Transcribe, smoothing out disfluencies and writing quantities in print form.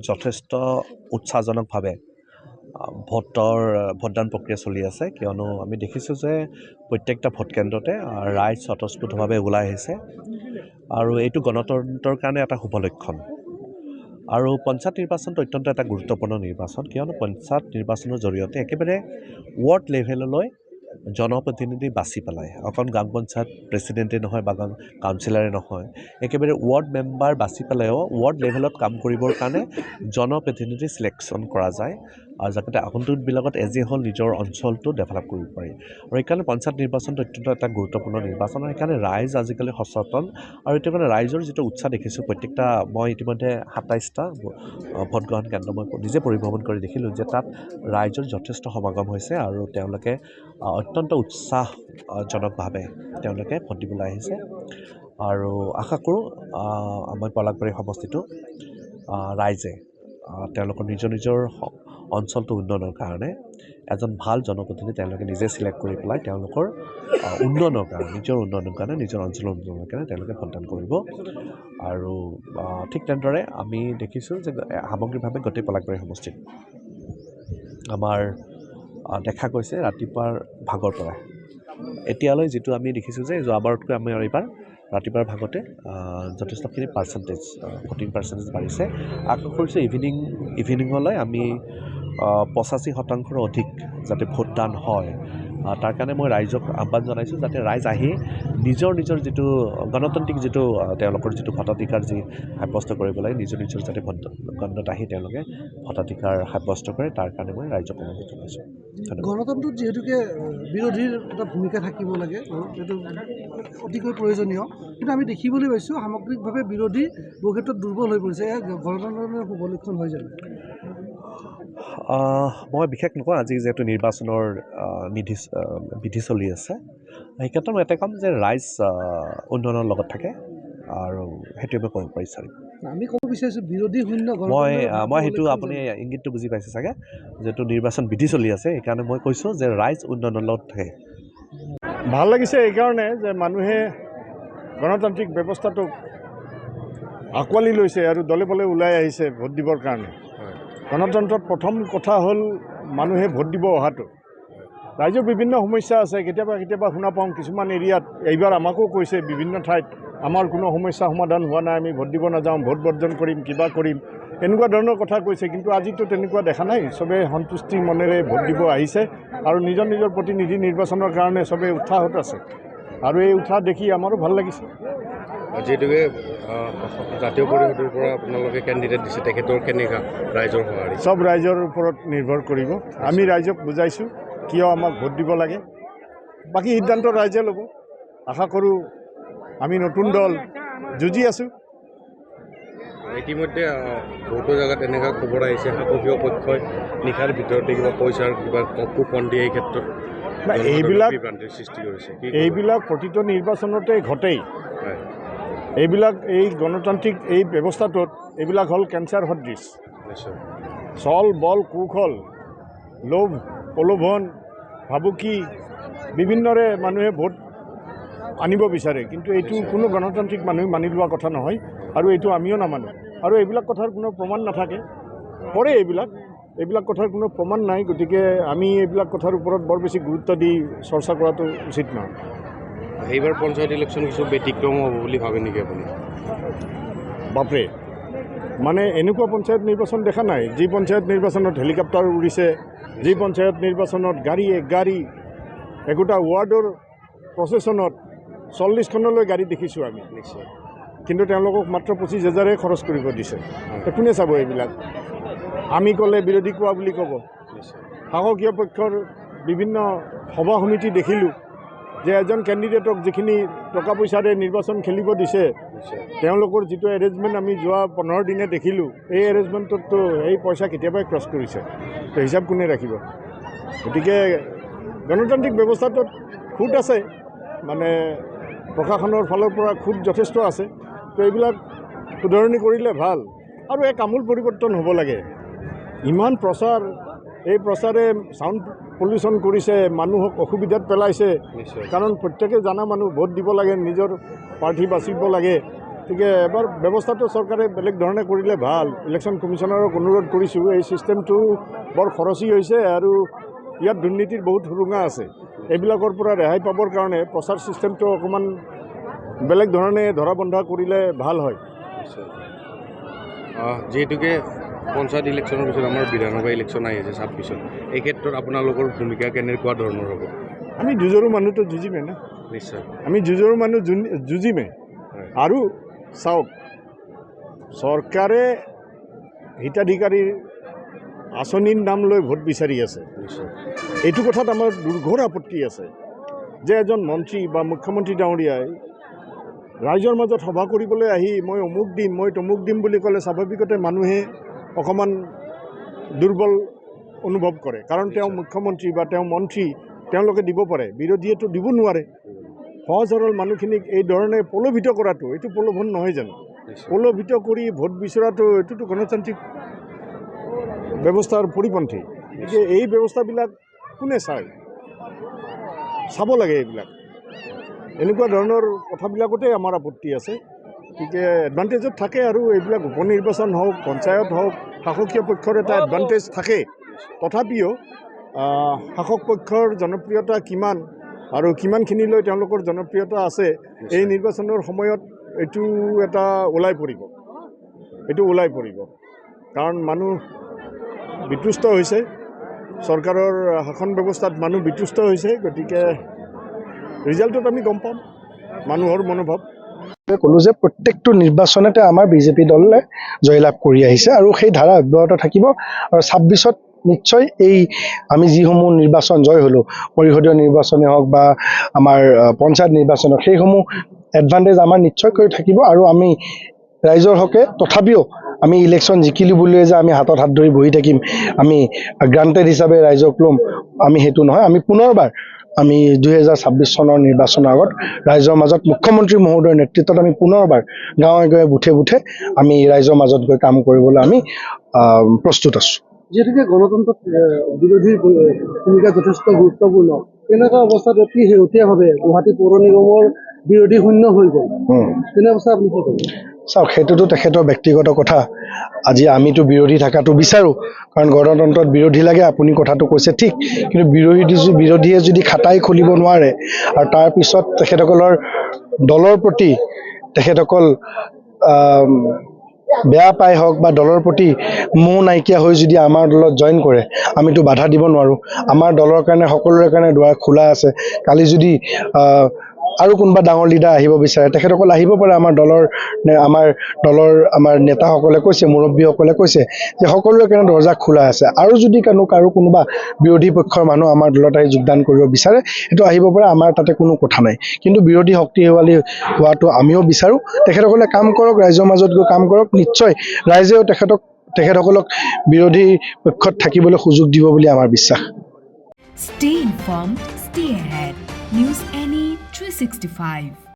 যথেষ্ট উৎসাহজনকভাৱে ভোটদান প্ৰক্ৰিয়া চলি আছে, কিয়নো আমি দেখিছোঁ যে প্ৰত্যেকটা ভোটকেন্দ্ৰতে ৰাইজ স্বতঃস্ফূৰ্তভাৱে ওলাই আহিছে আৰু এইটো গণতন্ত্ৰৰ কাৰণে এটা শুভ লক্ষণ। আৰু পঞ্চায়ত নিৰ্বাচনটো অত্যন্ত এটা গুৰুত্বপূৰ্ণ নিৰ্বাচন, কিয়নো পঞ্চায়ত নিৰ্বাচনৰ জৰিয়তে একেবাৰে ৱাৰ্ড লেভেললৈ জনপ্ৰতিনিধি বাছি পেলাই, অকল গাঁও পঞ্চায়ত প্ৰেচিডেণ্টে নহয় বা কাউন্সিলাৰে নহয়, একেবাৰে ৱাৰ্ড মেম্বাৰ বাছি পেলাইও ৱাৰ্ড লেভেলত কাম কৰিবৰ কাৰণে জনপ্ৰতিনিধি চিলেকশ্যন কৰা যায় আৰু যাতে আগন্তুকবিলাকত এজ এ হ'ল নিজৰ অঞ্চলটো ডেভেলপ কৰিব পাৰি। আৰু সেইকাৰণে পঞ্চায়ত নিৰ্বাচনটো অত্যন্ত এটা গুৰুত্বপূৰ্ণ নিৰ্বাচন, আৰু সেইকাৰণে ৰাইজ আজিকালি সচেতন। আৰু এতিয়া মানে ৰাইজৰ যিটো উৎসাহ দেখিছোঁ, প্ৰত্যেকটা মই ইতিমধ্যে 27টা ভোটগ্ৰহণ কেন্দ্ৰ মই নিজে পৰিভ্ৰমণ কৰি দেখিলোঁ যে তাত ৰাইজৰ যথেষ্ট সমাগম হৈছে আৰু তেওঁলোকে অত্যন্ত উৎসাহজনকভাৱে তেওঁলোকে ভোট দিবলৈ আহিছে। আৰু আশা কৰোঁ আমাৰ পলাশবাৰী সমষ্টিটো ৰাইজে তেওঁলোকৰ নিজৰ অঞ্চলটো উন্নয়নৰ কাৰণে এজন ভাল জনপ্ৰতিনিধি তেওঁলোকে নিজে চিলেক্ট কৰি পেলাই তেওঁলোকৰ উন্নয়নৰ কাৰণে, নিজৰ উন্নয়নৰ কাৰণে, নিজৰ অঞ্চলৰ উন্নয়নৰ কাৰণে তেওঁলোকে ভোটদান কৰিব। আৰু ঠিক তেনেদৰে আমি দেখিছোঁ যে সামগ্ৰিকভাৱে গোটেই পলাশবাৰী সমষ্টিত আমাৰ দেখা গৈছে ৰাতিপুৱাৰ ভাগৰ পৰা এতিয়ালৈ যিটো আমি দেখিছোঁ যে যোৱাবাৰতকৈ আমি এইবাৰ ৰাতিপুৱাৰ ভাগতে যথেষ্টখিনি ভোটিং পাৰ্চেণ্টেজ বাঢ়িছে। আশা কৰিছোঁ ইভিনিঙলৈ আমি 85% অধিক যাতে ভোটদান হয়, তাৰ কাৰণে মই ৰাইজক আহ্বান জনাইছোঁ যাতে ৰাইজ আহি নিজৰ যিটো গণতান্ত্ৰিক যিটো তেওঁলোকৰ যিটো ভোটাধিকাৰ যি সাব্যস্ত কৰিব লাগে, নিজৰ যাতে ভোটকেন্দ্ৰত আহি তেওঁলোকে ভোটাধিকাৰ সাব্যস্ত কৰে, তাৰ কাৰণে মই ৰাইজক অনুৰোধ জনাইছোঁ। গণতন্ত্ৰত যিহেতুকে বিৰোধীৰ এটা ভূমিকা থাকিব লাগে, এইটো অতিকৈ প্ৰয়োজনীয়, কিন্তু আমি দেখিবলৈ পাইছোঁ সামগ্ৰিকভাৱে বিৰোধী বহু ক্ষেত্ৰত দুৰ্বল হৈ পৰিছে। এয়া গণতন্ত্ৰৰ শুভ লক্ষণ হয় জানো? মই বিশেষ নকওঁ, আজি যিহেতু নিৰ্বাচনৰ বিধি চলি আছে, সেই ক্ষেত্ৰত মই এটা ক'ম যে ৰাইজ উন্নয়নৰ লগত থাকে আৰু সেইটোৱে মই ক'ব বিচাৰিম। আমি ক'ব বিচাৰিছোঁ বিৰোধী শূন্য। মই সেইটো আপুনি ইংগিতটো বুজি পাইছে চাগে, যিহেতু নিৰ্বাচন বিধি চলি আছে সেইকাৰণে মই কৈছোঁ যে ৰাইজ উন্নয়নৰ লগত থাকে। ভাল লাগিছে এইকাৰণে যে মানুহে গণতান্ত্ৰিক ব্যৱস্থাটোক আঁকোৱালি লৈছে আৰু দলে বলে ওলাই আহিছে ভোট দিবৰ কাৰণে। গণতন্ত্ৰত প্ৰথম কথা হ'ল মানুহে ভোট দিব অহাটো। ৰাইজৰ বিভিন্ন সমস্যা আছে, কেতিয়াবা শুনা পাওঁ কিছুমান এৰিয়াত, এইবাৰ আমাকো কৈছে বিভিন্ন ঠাইত আমাৰ কোনো সমস্যা সমাধান হোৱা নাই, আমি ভোট দিব নাযাওঁ, ভোট বৰ্জন কৰিম, কিবা কৰিম, এনেকুৱা ধৰণৰ কথা কৈছে। কিন্তু আজিতো তেনেকুৱা দেখা নাই, চবেই সন্তুষ্টি মনেৰে ভোট দিব আহিছে আৰু নিজৰ প্ৰতিনিধি নিৰ্বাচনৰ কাৰণে চবেই উৎসাহত আছে আৰু এই উৎসাহ দেখি আমাৰো ভাল লাগিছে। যিহেতুকে জাতীয় পৰিষদৰ পৰা আপোনালোকে কেণ্ডিডেট দিছে, তেখেতৰ কেনেকুৱা ৰাইজৰ সঁহাৰি? চব ৰাইজৰ ওপৰত নিৰ্ভৰ কৰিব। আমি ৰাইজক বুজাইছোঁ কিয় আমাক ভোট দিব লাগে, বাকী সিদ্ধান্ত ৰাইজে ল'ব। আশা কৰোঁ আমি নতুন দল যুঁজি আছোঁ। ইতিমধ্যে বহুতো জেগাত এনেকুৱা খবৰ আহিছে শাসকীয় পক্ষই নিশাৰ ভিতৰতে কিবা পইচাৰ কিবা কুপন দিয়ে, এই ক্ষেত্ৰত এইবিলাক প্ৰতিটো নিৰ্বাচনতে ঘটেই। এই গণতান্ত্ৰিক এই ব্যৱস্থাটোত এইবিলাক হ'ল কেঞ্চাৰ সদৃশ। ছল বল কৌশল, লোভ প্ৰলোভন, ভাবুকি, বিভিন্নৰে মানুহে ভোট আনিব বিচাৰে, কিন্তু এইটো কোনো গণতান্ত্ৰিক মানুহে মানি লোৱা কথা নহয় আৰু এইটো আমিও নামানো। আৰু এইবিলাক কথাৰ কোনো প্ৰমাণ নাথাকে, কৰে এইবিলাক কথাৰ কোনো প্ৰমাণ নাই, গতিকে আমি এইবিলাক কথাৰ ওপৰত বৰ বেছি গুৰুত্ব দি চৰ্চা কৰাটো উচিত নহয়। এইবাৰ পঞ্চায়ত ইলেকশ্যন কিছু ব্যতিক্ৰম হ'ব বুলি ভাবে নেকি আপুনি? বাপৰে, মানে এনেকুৱা পঞ্চায়ত নিৰ্বাচন দেখা নাই। যি পঞ্চায়ত নিৰ্বাচনত হেলিকপ্টাৰ উৰিছে, যি পঞ্চায়ত নিৰ্বাচনত গাড়ী একোটা ৱাৰ্ডৰ প্ৰচেছনত 40খনলৈ গাড়ী দেখিছোঁ আমি। কিন্তু তেওঁলোকক মাত্ৰ 25,000হে খৰচ কৰিব দিছে। কোনে চাব এইবিলাক? আমি ক'লে বিৰোধী কোৱা বুলি ক'ব। শাসকীয় পক্ষৰ বিভিন্ন সভা সমিতি দেখিলোঁ যে এজন কেণ্ডিডেটক যিখিনি টকা পইচাৰে নিৰ্বাচন খেলিব দিছে, তেওঁলোকৰ যিটো এৰেঞ্জমেণ্ট আমি যোৱা 15 দিনে দেখিলোঁ, এই এৰেঞ্জমেণ্টততো এই পইচা কেতিয়াবাই ক্ৰছ কৰিছে, তো হিচাপ কোনে ৰাখিব? গতিকে গণতান্ত্ৰিক ব্যৱস্থাটোত খুঁত আছে, মানে প্ৰশাসনৰ ফালৰ পৰা খুব যথেষ্ট আছে। তো এইবিলাক শুধৰণি কৰিলে ভাল আৰু এক আমূল পৰিৱৰ্তন হ'ব লাগে। ইমান প্ৰচাৰ, এই প্ৰচাৰে চাউণ্ড পলিউশ্যন কৰিছে, মানুহক অসুবিধাত পেলাইছে। কাৰণ প্ৰত্যেকে জানা মানুহ ভোট দিব লাগে, নিজৰ প্ৰাৰ্থী বাচিব লাগে, গতিকে এবাৰ ব্যৱস্থাটো চৰকাৰে বেলেগ ধৰণে কৰিলে ভাল। ইলেকশ্যন কমিশ্যনাৰক অনুৰোধ কৰিছোঁ, এই ছিষ্টেমটো বৰ খৰচী হৈছে আৰু ইয়াত দুৰ্নীতিৰ বহুত সুৰুঙা আছে। এইবিলাকৰ পৰা ৰেহাই পাবৰ কাৰণে প্ৰচাৰ ছিষ্টেমটো অকণমান বেলেগ ধৰণে ধৰা বন্ধা কৰিলে ভাল হয়। যিহেতুকে পঞ্চায়ত ইলেকশ্যনৰ পিছত আমাৰ বিধানসভা ইলেকশ্যন আহি আছে 26ত, এই ক্ষেত্ৰত আপোনালোকৰ ভূমিকা কেনেকুৱা ধৰণৰ হ'ব? আমি যুঁজৰো মানুহটো যুঁজিমে না, নিশ্চয় আমি যুঁজৰো মানুহ যুঁজিমে। আৰু চাওক, চৰকাৰে হিতাধিকাৰীৰ আঁচনিৰ নাম লৈ ভোট বিচাৰি আছে। নিশ্চয় এইটো কথাত আমাৰ দুৰ্ঘৰ আপত্তি আছে যে এজন মন্ত্ৰী বা মুখ্যমন্ত্ৰী ডাঙৰীয়াই ৰাইজৰ মাজত সভা কৰিবলৈ আহি মই অমুক দিম, মই তমুক দিম বুলি ক'লে স্বাভাৱিকতে মানুহে অকণমান দুৰ্বল অনুভৱ কৰে। কাৰণ তেওঁ মুখ্যমন্ত্ৰী বা তেওঁ মন্ত্ৰী, তেওঁলোকে দিব পাৰে, বিৰোধীয়েতো দিব নোৱাৰে। সহজ সৰল মানুহখিনিক এই ধৰণে প্ৰলোভিত কৰাটো এইটো প্ৰলোভন নহয় জানো? প্ৰলোভিত কৰি ভোট বিচৰাটো এইটোতো গণতান্ত্ৰিক ব্যৱস্থাৰ পৰিপন্থী। গতিকে এই ব্যৱস্থাবিলাক কোনে চায়? চাব লাগে এইবিলাক। এনেকুৱা ধৰণৰ কথাবিলাকতে আমাৰ আপত্তি আছে। গতিকে এডভান্টেজত থাকে আৰু এইবিলাক উপনিৰ্বাচন হওক, পঞ্চায়ত হওক, শাসকীয় পক্ষৰ এটা এডভান্টেজ থাকে। তথাপিও শাসক পক্ষৰ জনপ্ৰিয়তা কিমান আৰু কিমানখিনিলৈ তেওঁলোকৰ জনপ্ৰিয়তা আছে, এই নিৰ্বাচনৰ সময়ত এইটো এটা ওলাই পৰিব। কাৰণ মানুহ বিতুষ্ট হৈছে, চৰকাৰৰ শাসন ব্যৱস্থাত মানুহ বিতুষ্ট হৈছে। গতিকে ৰিজাল্টত আমি গম পাম মানুহৰ মনোভাৱ। ক'লোঁ যে প্ৰত্যেকটো নিৰ্বাচনতে আমাৰ বিজেপি দলে জয়লাভ কৰি আহিছে আৰু সেই ধাৰা অব্যাহত থাকিব। আৰু 26ত নিশ্চয় এই আমি যিসমূহ নিৰ্বাচন জয় হ'লোঁ, পৰিষদীয় নিৰ্বাচনে হওক বা আমাৰ পঞ্চায়ত নিৰ্বাচনত, সেইসমূহ এডভান্টেজ আমাৰ নিশ্চয়কৈ থাকিব। আৰু আমি ৰাইজৰ হকে তথাপিও আমি ইলেকশ্যন জিকিলোঁ বুলিয়ে যে আমি হাতত হাত ধৰি বহি থাকিম, আমি গ্ৰান্টেড হিচাপে ৰাইজক ল'ম, আমি সেইটো নহয়। আমি পুনৰবাৰ আমি 2026 চনৰ নিৰ্বাচনৰ আগত ৰাইজৰ মাজত মুখ্যমন্ত্ৰী মহোদয়ৰ নেতৃত্বত আমি পুনৰবাৰ গাঁৱে গাঁৱে বুথে আমি ৰাইজৰ মাজত গৈ কাম কৰিবলৈ আমি প্ৰস্তুত আছোঁ। যিহেতুকে গণতন্ত্ৰত বিৰোধীৰ ভূমিকা যথেষ্ট গুৰুত্বপূৰ্ণ, তেনেকুৱা অৱস্থাত অতি শেহতীয়াভাৱে গুৱাহাটী পৌৰ নিগমৰ বিৰোধী শূন্য হৈ গ'ল, তেনে অৱস্থা আপুনি কি ক'ব? চাওক, সেইটোতো তেখেতৰ ব্যক্তিগত কথা। আজি আমিতো বিৰোধী থকাটো বিচাৰোঁ, কাৰণ গণতন্ত্ৰত বিৰোধী লাগে। আপুনি কথাটো কৈছে ঠিক, কিন্তু বিৰোধীয়ে যদি খাটাই খুলিব নোৱাৰে আৰু তাৰপিছত তেখেতসকলৰ দলৰ প্ৰতি তেখেতসকল বেয়া পাই হওক বা দলৰ প্ৰতি মোহ নাইকিয়া হৈ যদি আমাৰ দলত জইন কৰে, আমিতো বাধা দিব নোৱাৰোঁ। আমাৰ দলৰ কাৰণে সকলোৰে কাৰণে দুৱাৰ খোলা আছে। কালি যদি আৰু কোনোবা ডাঙৰ লিডাৰ আহিব বিচাৰে, তেখেতসকল আহিব পাৰে। আমাৰ দলৰ নেতাসকলে কৈছে, মুৰব্বীসকলে কৈছে যে সকলোৰে কাৰণে দৰ্জা খোলা আছে। আৰু যদি কাৰো কোনোবা বিৰোধী পক্ষৰ মানুহ আমাৰ দলত আহি যোগদান কৰিব বিচাৰে, সেইটো আহিব পাৰে, আমাৰ তাতে কোনো কথা নাই। কিন্তু বিৰোধী শক্তিশালী হোৱাটো আমিও বিচাৰোঁ। তেখেতসকলে কাম কৰক, ৰাইজৰ মাজত গৈ কাম কৰক। নিশ্চয় ৰাইজেও তেখেতসকলক বিৰোধী পক্ষত থাকিবলৈ সুযোগ দিব বুলি আমাৰ বিশ্বাস। Stay informed, stay ahead. News NE 365.